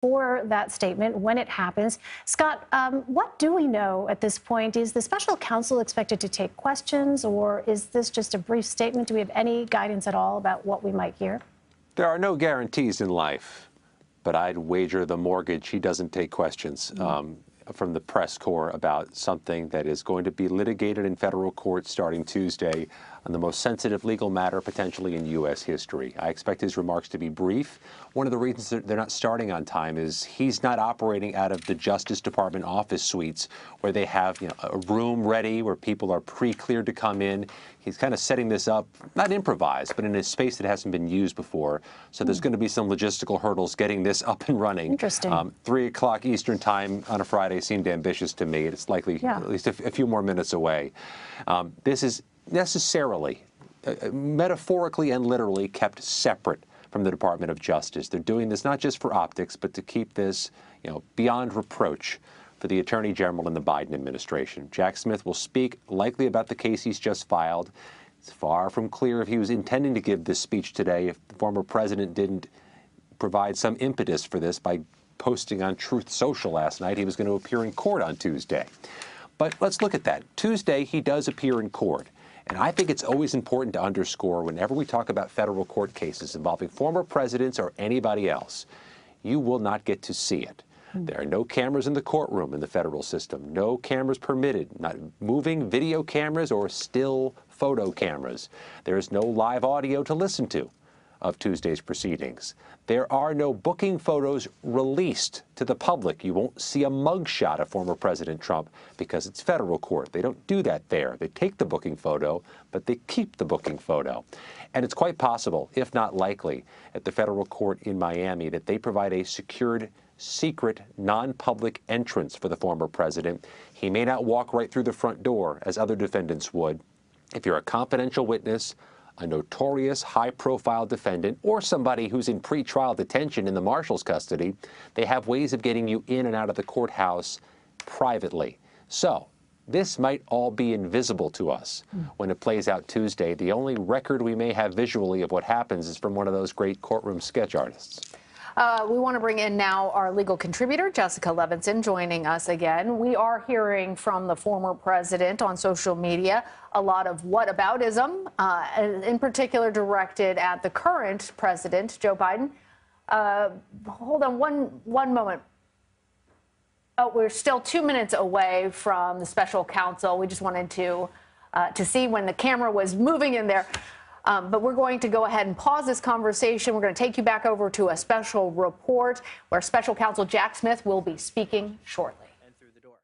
for that statement when it happens. Scott, what do we know at this point? Is the special counsel expected to take questions, or is this just a brief statement? Do we have any guidance at all about what we might hear? There are no guarantees in life, but I'd wager the mortgage he doesn't take questions from the press corps about something that is going to be litigated in federal court starting Tuesday on the most sensitive legal matter potentially in U.S. history. I expect his remarks to be brief. One of the reasons that they're not starting on time is he's not operating out of the Justice Department office suites where they have a room ready where people are pre-cleared to come in. He's kind of setting this up, not improvised, but in a space that hasn't been used before. So there's going to be some logistical hurdles getting this up and running. Interesting. 3 o'clock Eastern time on a Friday seemed ambitious to me. It's likely at least a few more minutes away. This is necessarily, metaphorically and literally, kept separate from the Department of Justice. They're doing this not just for optics, but to keep this, beyond reproach for the Attorney General in the Biden administration. Jack Smith will speak likely about the case he's just filed. It's far from clear if he was intending to give this speech today, if the former president didn't provide some impetus for this by posting on Truth Social last night he was going to appear in court on Tuesday. But let's look at that. Tuesday, he does appear in court. And I think it's always important to underscore whenever we talk about federal court cases involving former presidents or anybody else, you will not get to see it. There are no cameras in the courtroom in the federal system, no cameras permitted, not moving video cameras or still photo cameras. There is no live audio to listen to of Tuesday's proceedings. There are no booking photos released to the public. You won't see a mugshot of former President Trump because it's federal court. They don't do that there. They take the booking photo, but they keep the booking photo. And it's quite possible, if not likely, at the federal court in Miami that they provide a secured, secret, non-public entrance for the former president. He may not walk right through the front door as other defendants would. If you're a confidential witness, a notorious high-profile defendant, or somebody who's in pretrial detention in the marshal's custody, they have ways of getting you in and out of the courthouse privately. So this might all be invisible to us when it plays out Tuesday. The only record we may have visually of what happens is from one of those great courtroom sketch artists. We want to bring in now our legal contributor, Jessica Levinson, joining us again. We are hearing from the former president on social media a lot of whataboutism, in particular directed at the current president, Joe Biden. Hold on one moment. Oh, we're still 2 minutes away from the special counsel. We just wanted to see when the camera was moving in there. But we're going to go ahead and pause this conversation. We're going to take you back over to a special report where special counsel Jack Smith will be speaking shortly. And through the door.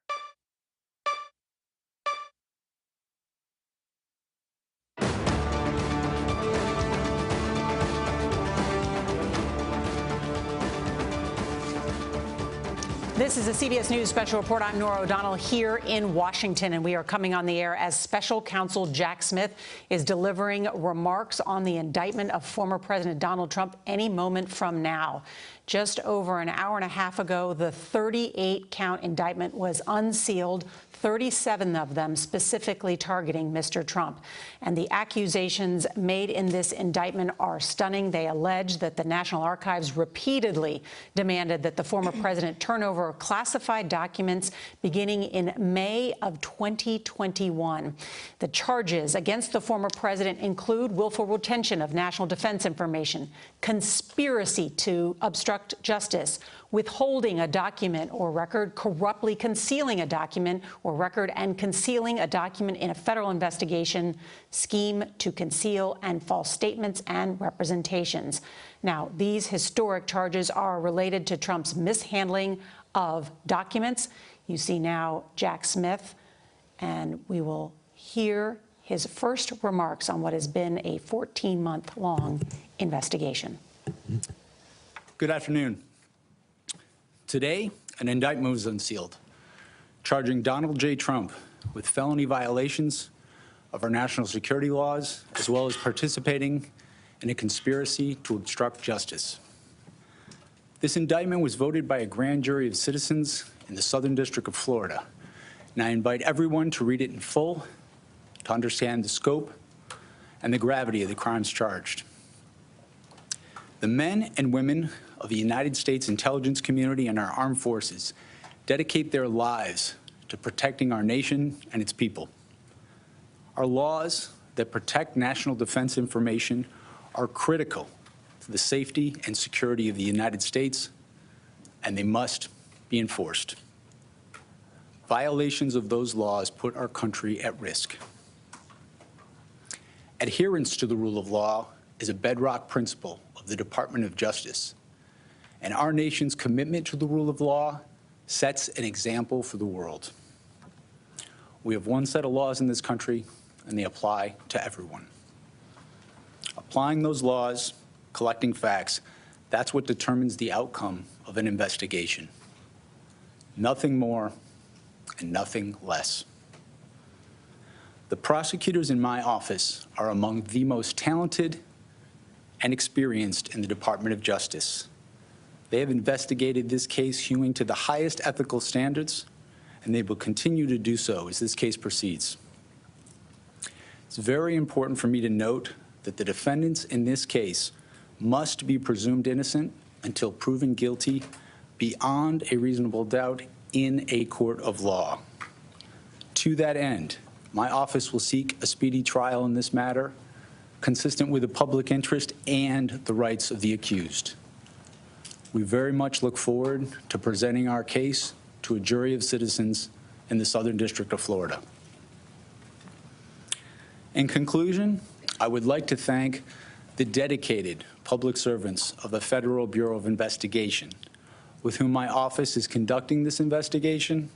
This is a CBS News special report. I'm Norah O'Donnell here in Washington, and we are coming on the air as special counsel Jack Smith is delivering remarks on the indictment of former President Donald Trump any moment from now. Just over an hour and a half ago, the 38-count indictment was unsealed, 37 of them specifically targeting Mr. Trump. And the accusations made in this indictment are stunning. They allege that the National Archives repeatedly demanded that the former president turn over classified documents beginning in May of 2021. The charges against the former president include willful retention of national defense information, conspiracy to obstruct justice, withholding a document or record, corruptly concealing a document or record, and concealing a document in a federal investigation, scheme to conceal, and false statements and representations. Now, these historic charges are related to Trump's mishandling of documents. You see now Jack Smith, and we will hear his first remarks on what has been a 14-month-long investigation. Good afternoon. Today, an indictment was unsealed, charging Donald J. Trump with felony violations of our national security laws, as well as participating in a conspiracy to obstruct justice. This indictment was voted by a grand jury of citizens in the Southern District of Florida, and I invite everyone to read it in full to understand the scope and the gravity of the crimes charged. The men and women of the United States intelligence community and our armed forces dedicate their lives to protecting our nation and its people. Our laws that protect national defense information are critical to the safety and security of the United States, and they must be enforced. Violations of those laws put our country at risk. Adherence to the rule of law is a bedrock principle of the Department of Justice, and our nation's commitment to the rule of law sets an example for the world. We have one set of laws in this country, and they apply to everyone. Applying those laws, collecting facts, that's what determines the outcome of an investigation. Nothing more and nothing less. The prosecutors in my office are among the most talented and experienced in the Department of Justice. They have investigated this case hewing to the highest ethical standards, and they will continue to do so as this case proceeds. It's very important for me to note that the defendants in this case must be presumed innocent until proven guilty beyond a reasonable doubt in a court of law. To that end, my office will seek a speedy trial in this matter, consistent with the public interest and the rights of the accused. We very much look forward to presenting our case to a jury of citizens in the Southern District of Florida. In conclusion, I would like to thank the dedicated public servants of the Federal Bureau of Investigation, with whom my office is conducting this investigation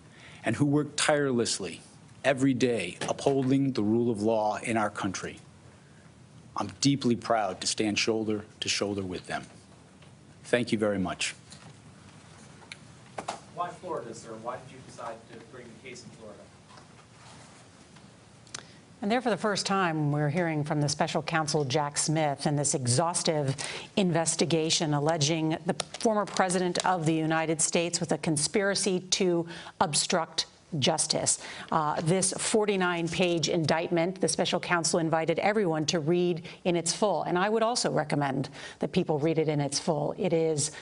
and who work tirelessly every day upholding the rule of law in our country. I'm deeply proud to stand shoulder to shoulder with them. Thank you very much. Why Florida, sir? Why did you decide to bring the case in Florida? And there, for the first time, we're hearing from the special counsel Jack Smith in this exhaustive investigation alleging the former president of the United States with a conspiracy to obstruct justice. This 49-page indictment, the special counsel invited everyone to read in its full. And I would also recommend that people read it in its full. It is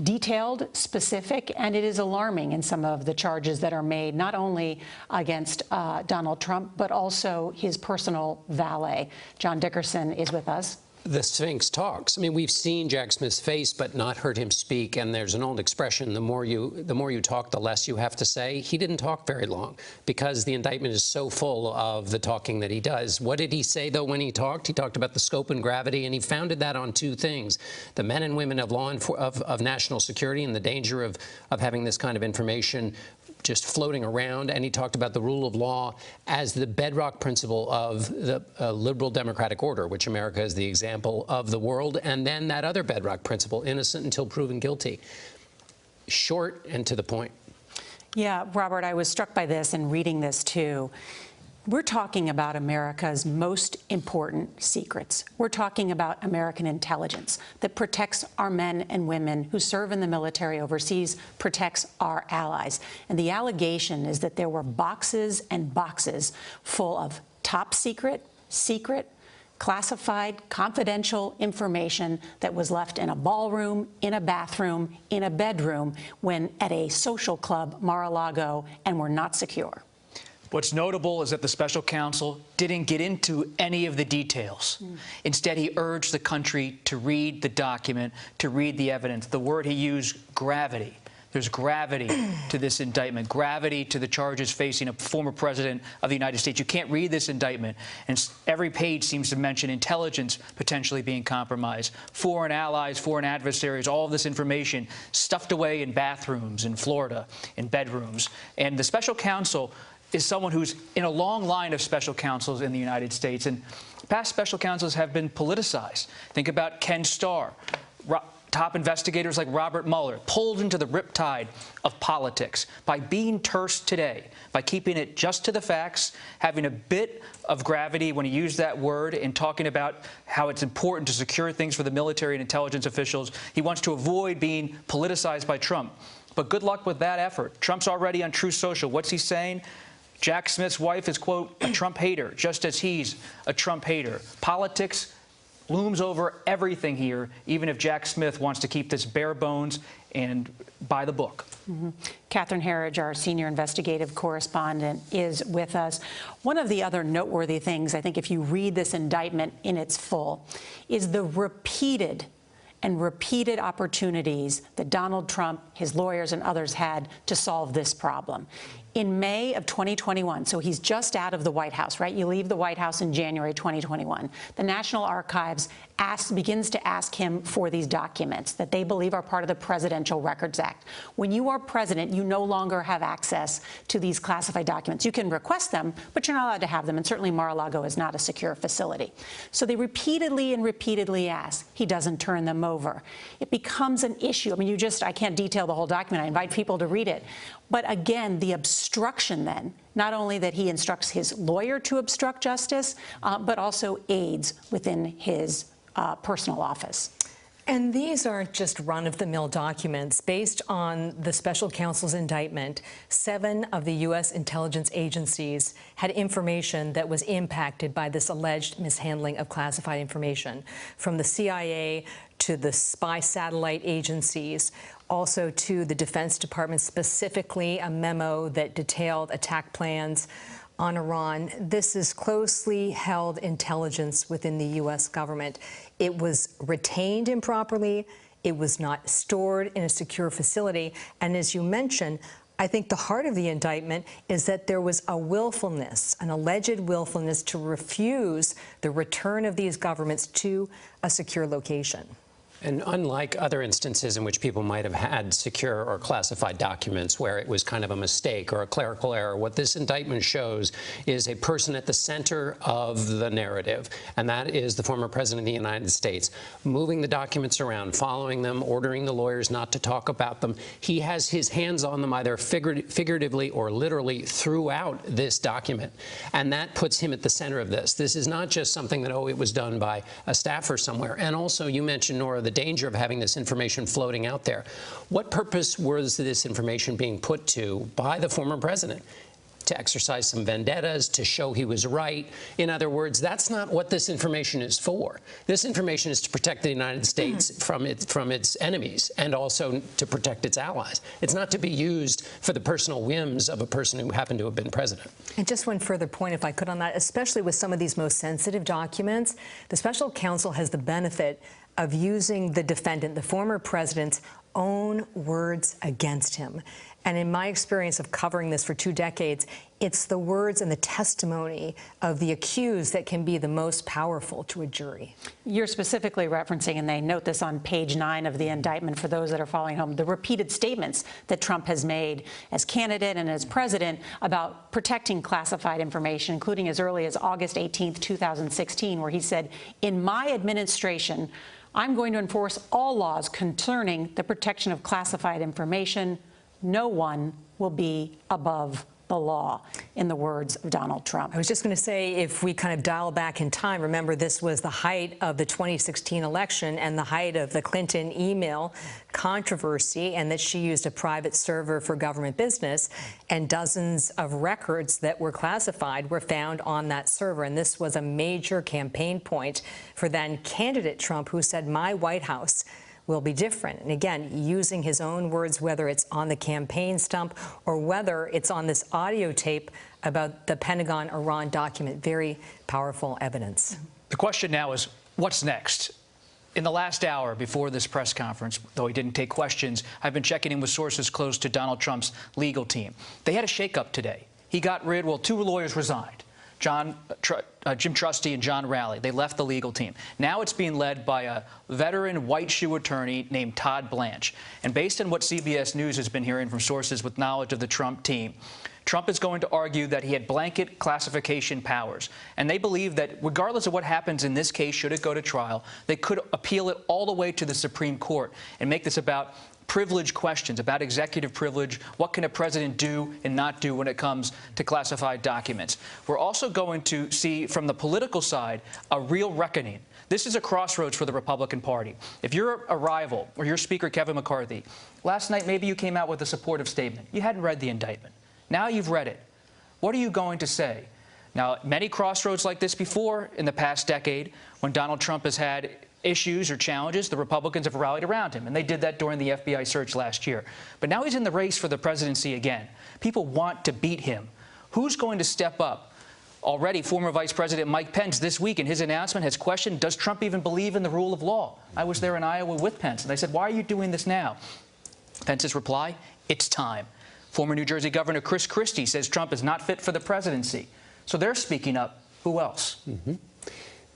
detailed, specific, and it is alarming in some of the charges that are made, not only against Donald Trump, but also his personal valet. John Dickerson is with us. The Sphinx talks. I mean, we've seen Jack Smith's face, but not heard him speak. And there's an old expression: the more you talk, the less you have to say. He didn't talk very long because the indictment is so full of the talking that he does. What did he say, though, when he talked? He talked about the scope and gravity, and he founded that on two things: the men and women of of national security and the danger of having this kind of information just floating around, and he talked about the rule of law as the bedrock principle of the liberal democratic order, which America is the example of the world, and then that other bedrock principle, innocent until proven guilty. Short and to the point. Yeah, Robert, I was struck by this and reading this too. We're talking about America's most important secrets. We're talking about American intelligence that protects our men and women who serve in the military overseas, protects our allies. And the allegation is that there were boxes and boxes full of top secret, classified, confidential information that was left in a ballroom, in a bathroom, in a bedroom, when at a social club, Mar-a-Lago, and were not secure. What's notable is that the special counsel didn't get into any of the details. Instead, he urged the country to read the document, to read the evidence. The word he used, gravity. There's gravity to this indictment, gravity to the charges facing a former president of the United States. You can't read this indictment, and every page seems to mention intelligence potentially being compromised, foreign allies, foreign adversaries, all of this information stuffed away in bathrooms in Florida, in bedrooms. And the special counsel is someone who's in a long line of special counsels in the United States, and past special counsels have been politicized. Think about Ken Starr. Top investigators like Robert Mueller pulled into the riptide of politics by being terse today, by keeping it just to the facts, having a bit of gravity when he used that word, and talking about how it's important to secure things for the military and intelligence officials. He wants to avoid being politicized by Trump. But good luck with that effort. Trump's already on Truth Social. What's he saying? Jack Smith's wife is, quote, a Trump hater, just as he's a Trump hater. Politics looms over everything here, even if Jack Smith wants to keep this bare bones and by the book. Catherine Herridge, our senior investigative correspondent, is with us. One of the other noteworthy things, I think, if you read this indictment in its full, is the repeated opportunities that Donald Trump, his lawyers, and others had to solve this problem. In May of 2021, so he's just out of the White House, right? You leave the White House in January 2021. The National Archives begins to ask him for these documents that they believe are part of the Presidential Records Act. When you are president, you no longer have access to these classified documents. You can request them, but you're not allowed to have them, and certainly Mar-a-Lago is not a secure facility. So they repeatedly ask. He doesn't turn them over. It becomes an issue. I mean, I can't detail the whole document. I invite people to read it. But again, the obstruction then, not only that he instructs his lawyer to obstruct justice, but also aides within his personal office. And these aren't just run-of-the-mill documents. Based on the special counsel's indictment, 7 of the U.S. intelligence agencies had information that was impacted by this alleged mishandling of classified information, from the CIA to the spy satellite agencies, also to the Defense Department, specifically a memo that detailed attack plans on Iran. This is closely held intelligence within the U.S. government. It was retained improperly. It was not stored in a secure facility. And as you mentioned, I think the heart of the indictment is that there was a willfulness, an alleged willfulness, to refuse the return of these governments to a secure location. And unlike other instances in which people might have had secure or classified documents where it was kind of a mistake or a clerical error, what this indictment shows is a person at the center of the narrative, and that is the former president of the United States, moving the documents around, following them, ordering the lawyers not to talk about them. He has his hands on them either figuratively or literally throughout this document, and that puts him at the center of this. This is not just something that, oh, it was done by a staffer somewhere. And also, you mentioned, Nora, the danger of having this information floating out there. What purpose was this information being put to by the former president? To exercise some vendettas, to show he was right? In other words, that's not what this information is for. This information is to protect the United States from its enemies, and also to protect its allies. It's not to be used for the personal whims of a person who happened to have been president. And just one further point, if I could, on that, especially with some of these most sensitive documents, the special counsel has the benefit of using the defendant, the former president's own words against him. And in my experience of covering this for 2 decades, it's the words and the testimony of the accused that can be the most powerful to a jury. You're specifically referencing, and they note this on page 9 of the indictment for those that are following home, the repeated statements that Trump has made as candidate and as president about protecting classified information, including as early as August 18th, 2016, where he said, "In my administration, I'm going to enforce all laws concerning the protection of classified information. No one will be above the law," in the words of Donald Trump. I was just going to say, if we kind of dial back in time, remember this was the height of the 2016 election and the height of the Clinton email controversy, and that she used a private server for government business, and dozens of records that were classified were found on that server. And this was a major campaign point for then candidate Trump, who said, "My White House will be different." And again, using his own words, whether it's on the campaign stump or whether it's on this audio tape about the Pentagon-Iran document. Very powerful evidence. The question now is, what's next? In the last hour before this press conference, though he didn't take questions, I've been checking in with sources close to Donald Trump's legal team. They had a shakeup today. He got rid, well, 2 lawyers resigned. Jim Trusty and John Rowley. They left the legal team. Now it's being led by a veteran white shoe attorney named Todd Blanche. And based on what CBS News has been hearing from sources with knowledge of the Trump team, Trump is going to argue that he had blanket classification powers. And they believe that regardless of what happens in this case, should it go to trial, they could appeal it all the way to the Supreme Court and make this about privilege questions, about executive privilege. What can a president do and not do when it comes to classified documents? We're also going to see from the political side a real reckoning. This is a crossroads for the Republican Party. If you're a rival, or your Speaker, Kevin McCarthy, last night maybe you came out with a supportive statement. You hadn't read the indictment. Now you've read it. What are you going to say? Now, many crossroads like this before in the past decade, when Donald Trump has had issues or challenges, the Republicans have rallied around him, and they did that during the FBI search last year. But now he's in the race for the presidency again. People want to beat him. Who's going to step up? Already, former Vice President Mike Pence this week in his announcement has questioned, does Trump even believe in the rule of law? I was there in Iowa with Pence, and I said, why are you doing this now? Pence's reply, it's time. Former New Jersey Governor Chris Christie says Trump is not fit for the presidency. So they're speaking up. Who else? Mm-hmm.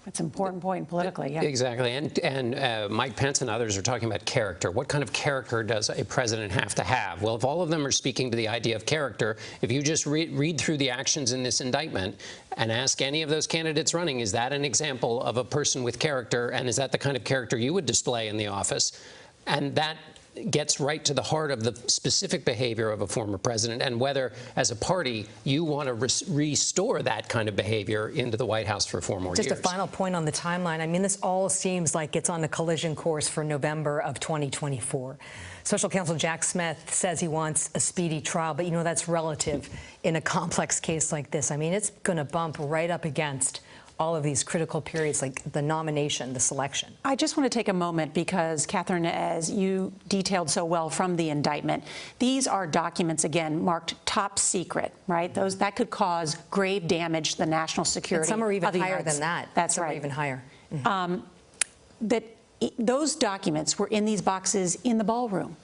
That's an important point politically, yeah. Exactly. And Mike Pence and others are talking about character. What kind of character does a president have to have? Well, if all of them are speaking to the idea of character, if you just read through the actions in this indictment and ask any of those candidates running, is that an example of a person with character, and is that the kind of character you would display in the office? And that gets right to the heart of the specific behavior of a former president and whether, as a party, you want to restore that kind of behavior into the White House for 4 more years. Just a final point on the timeline. I mean, this all seems like it's on a collision course for November of 2024. Special Counsel Jack Smith says he wants a speedy trial, but, you know, that's relative in a complex case like this. I mean, it's going to bump right up against all of these critical periods, like the nomination, the selection. I just want to take a moment because, Catherine, as you detailed so well from the indictment, these are documents, again, marked top secret, right? That could cause grave damage to the national security. And some are even higher United than that. That's some right. Are even higher. Those documents were in these boxes in the ballroom.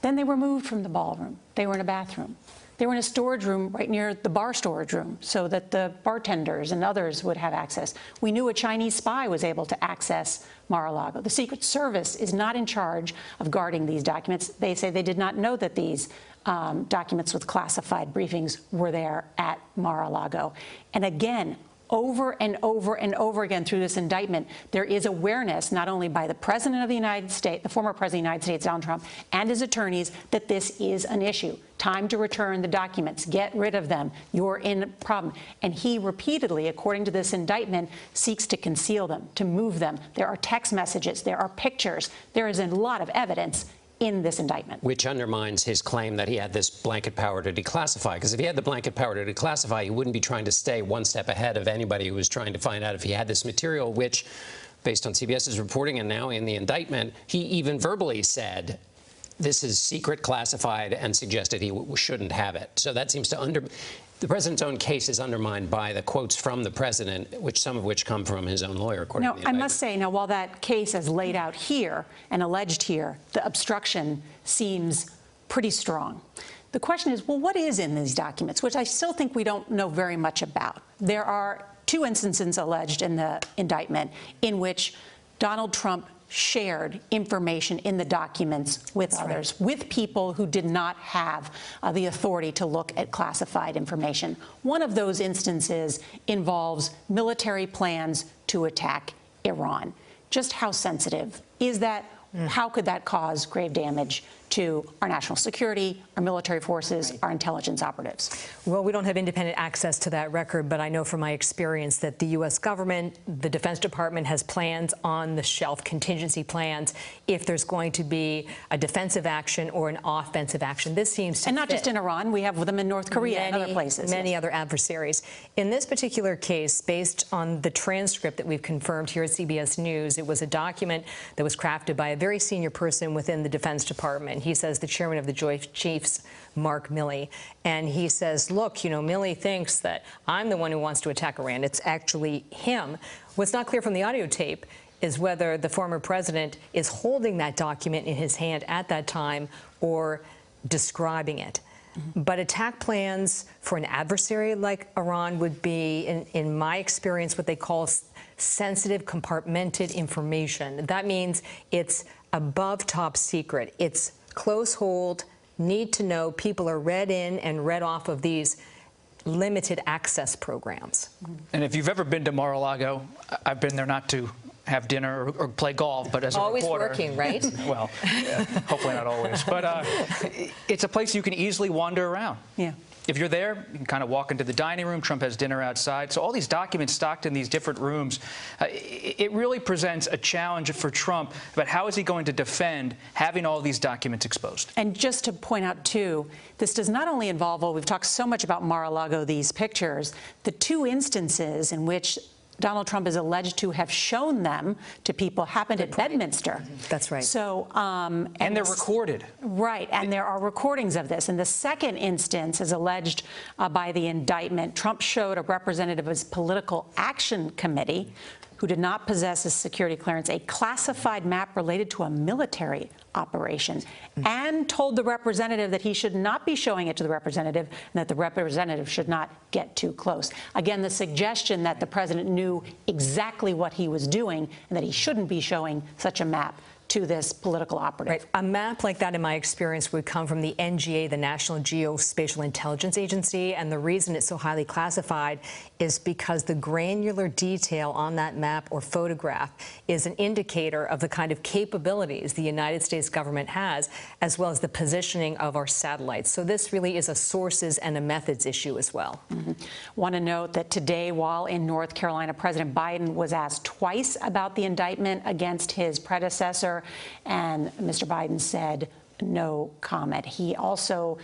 Then they were moved from the ballroom. They were in a bathroom. They were in a storage room right near the bar storage room so that the bartenders and others would have access. We knew a Chinese spy was able to access Mar-a-Lago. The Secret Service is not in charge of guarding these documents. They say they did not know that these documents with classified briefings were there at Mar-a-Lago. And again, over and over and over again through this indictment, there is awareness not only by the President of the United States, the former President of the United States, Donald Trump, and his attorneys, that this is an issue. Time to return the documents. Get rid of them. You're in a problem. And he repeatedly, according to this indictment, seeks to conceal them, to move them. There are text messages. There are pictures. There is a lot of evidence in this indictment. Which undermines his claim that he had this blanket power to declassify. Because if he had the blanket power to declassify, he wouldn't be trying to stay one step ahead of anybody who was trying to find out if he had this material, which, based on CBS's reporting and now in the indictment, he even verbally said, this is secret, classified, and suggested he shouldn't have it. So that seems to the president's own case is undermined by the quotes from the president, some of which come from his own lawyer, according to the indictment. I must say, now, while that case is laid out here and alleged here, the obstruction seems pretty strong. The question is, well, what is in these documents, which I still think we don't know very much about. There are 2 instances alleged in the indictment in which Donald Trump shared information in the documents with others, with people who did not have the authority to look at classified information. One of those instances involves military plans to attack Iran. Just how sensitive is that? How could that cause grave damage to our national security, our military forces, our intelligence operatives? Well, we don't have independent access to that record, but I know from my experience that the U.S. government, the Defense Department, has plans on the shelf, contingency plans, if there's going to be a defensive action or an offensive action. This seems to And not just in Iran. We have them in North Korea and other places. Many other adversaries. In this particular case, based on the transcript that we've confirmed here at CBS News, it was a document that was crafted by a very senior person within the Defense Department. He says the chairman of the Joint Chiefs, Mark Milley, and he says, look, you know, Milley thinks that I'm the one who wants to attack Iran. It's actually him. What's not clear from the audio tape is whether the former president is holding that document in his hand at that time or describing it. But attack plans for an adversary like Iran would be, in my experience, what they call sensitive, compartmented information. That means it's above top secret. It's close hold, need to know. People are read in and read off of these limited access programs. And if you've ever been to Mar-a-Lago, I've been there not to have dinner or play golf, but as a always reporter, working, right? Well, yeah, hopefully not always, but it's a place you can easily wander around. Yeah. if you're there, you can kind of walk into the dining room. Trump has dinner outside. So all these documents stocked in these different rooms, it really presents a challenge for Trump about how is he going to defend having all these documents exposed. And just to point out, too, this does not only involve, well, we've talked so much about Mar-a-Lago, these pictures, the two instances in which Donald Trump is alleged to have shown them to people happened at Bedminster. That's right. So, and they're recorded. Right, and there are recordings of this. And the second instance is alleged by the indictment. Trump showed a representative of his political action committee who did not possess a security clearance a classified map related to a military operation and told the representative that he should not be showing it to the representative and that the representative should not get too close. Again, the suggestion that the president knew exactly what he was doing and that he shouldn't be showing such a map to this political operative. Right. A map like that, in my experience, would come from the NGA, the National Geospatial Intelligence Agency, and the reason it's so highly classified is because the granular detail on that map or photograph is an indicator of the kind of capabilities the United States government has, as well as the positioning of our satellites. So this really is a sources and a methods issue as well. Want to note that today, while in North Carolina, President Biden was asked twice about the indictment against his predecessor, and Mr. Biden said no comment. He also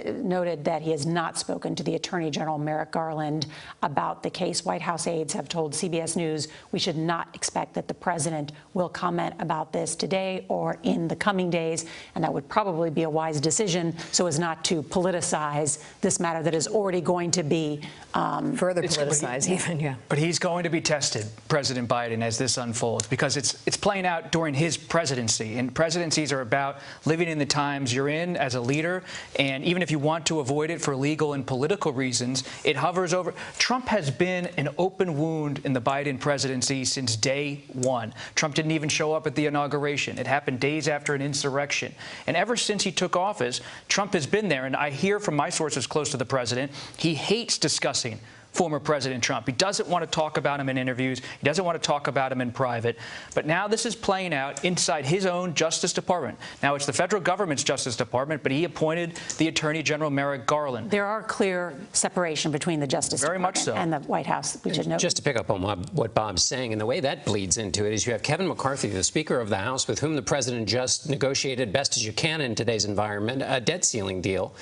noted that he has not spoken to the Attorney General Merrick Garland about the case. White House aides have told CBS News we should not expect that the president will comment about this today or in the coming days, and that would probably be a wise decision so as not to politicize this matter that is already going to be further politicized even, yeah. But he's going to be tested, President Biden, as this unfolds, because it's playing out during his presidency, and presidencies are about living in the times you're in as a leader, and even if you want to avoid it for legal and political reasons, it hovers over. Trump has been an open wound in the Biden presidency since day one. Trump didn't even show up at the inauguration. It happened days after an insurrection. And ever since he took office, Trump has been there, and I hear from my sources close to the president, he hates discussing former President Trump. He doesn't want to talk about him in interviews. He doesn't want to talk about him in private. But now this is playing out inside his own Justice Department. Now, it's the federal government's Justice Department, but he appointed the Attorney General Merrick Garland. There are clear separation between the Justice Department and the White House. We should know. Just to pick up on what Bob's saying, and the way that bleeds into it is you have Kevin McCarthy, the Speaker of the House, with whom the president just negotiated best as you can in today's environment, a debt ceiling deal,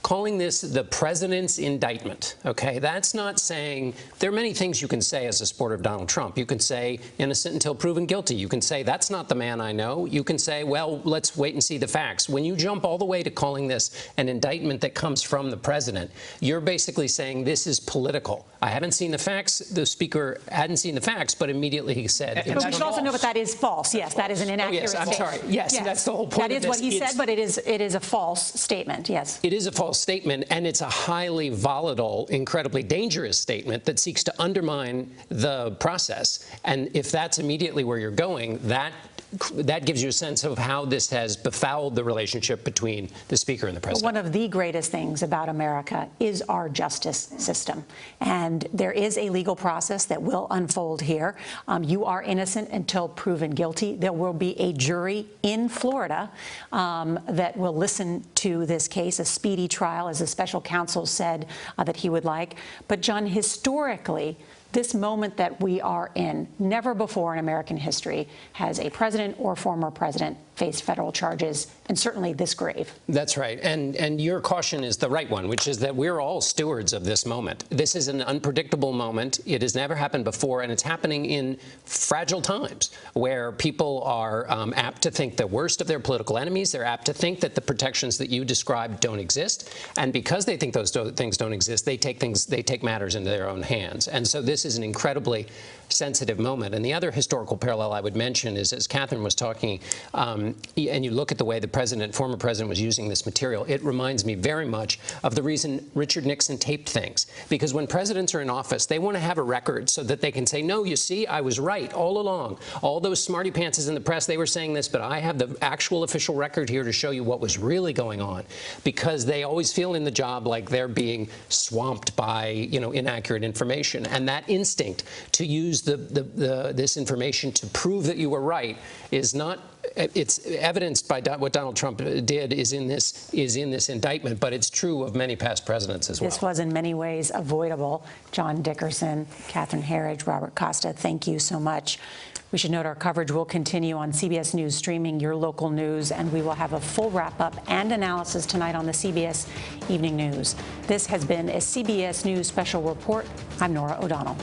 calling this the president's indictment. Okay, that's not saying there are many things you can say as a supporter of Donald Trump. You can say innocent until proven guilty. You can say that's not the man I know. You can say, well, let's wait and see the facts. When you jump all the way to calling this an indictment that comes from the president, you're basically saying this is political. I haven't seen the facts. The speaker hadn't seen the facts, but immediately he said. But we should also know that that is false. Yes, that is an inaccurate statement. I'm sorry. Yes, that's the whole point. That is what he said, but it is a false statement. Yes. It is a false statement, and it's a highly volatile, incredibly dangerous statement that seeks to undermine the process. And if that's immediately where you're going, that gives you a sense of how this has befouled the relationship between the Speaker and the President. One of the greatest things about America is our justice system. And there is a legal process that will unfold here. You are innocent until proven guilty. There will be a jury in Florida that will listen to this case, a speedy trial, as the special counsel said that he would like. But, John, historically, this moment that we are in, never before in American history has a president or former president faced federal charges, and certainly this grave. That's right. And your caution is the right one, which is that we're all stewards of this moment. This is an unpredictable moment. It has never happened before, and it's happening in fragile times where people are apt to think the worst of their political enemies. They're apt to think that the protections that you described don't exist. And because they think those things don't exist, they take matters into their own hands. And so this is an incredibly sensitive moment. And the other historical parallel I would mention is, as Catherine was talking, and you look at the way the former president was using this material, it reminds me very much of the reason Richard Nixon taped things. Because when presidents are in office, they want to have a record so that they can say, no, you see, I was right all along. All those smarty pantses in the press, they were saying this, but I have the actual official record here to show you what was really going on. Because they always feel in the job like they're being swamped by, inaccurate information. And that instinct to use this information to prove that you were right is not it's evidenced by what Donald Trump did is in this indictment, but it's true of many past presidents as well. This was in many ways avoidable. John Dickerson, Catherine Herridge, Robert Costa, thank you so much. We should note our coverage will continue on CBS News streaming, your local news, and we will have a full wrap-up and analysis tonight on the CBS Evening News. This has been a CBS News special report. I'm Norah O'Donnell.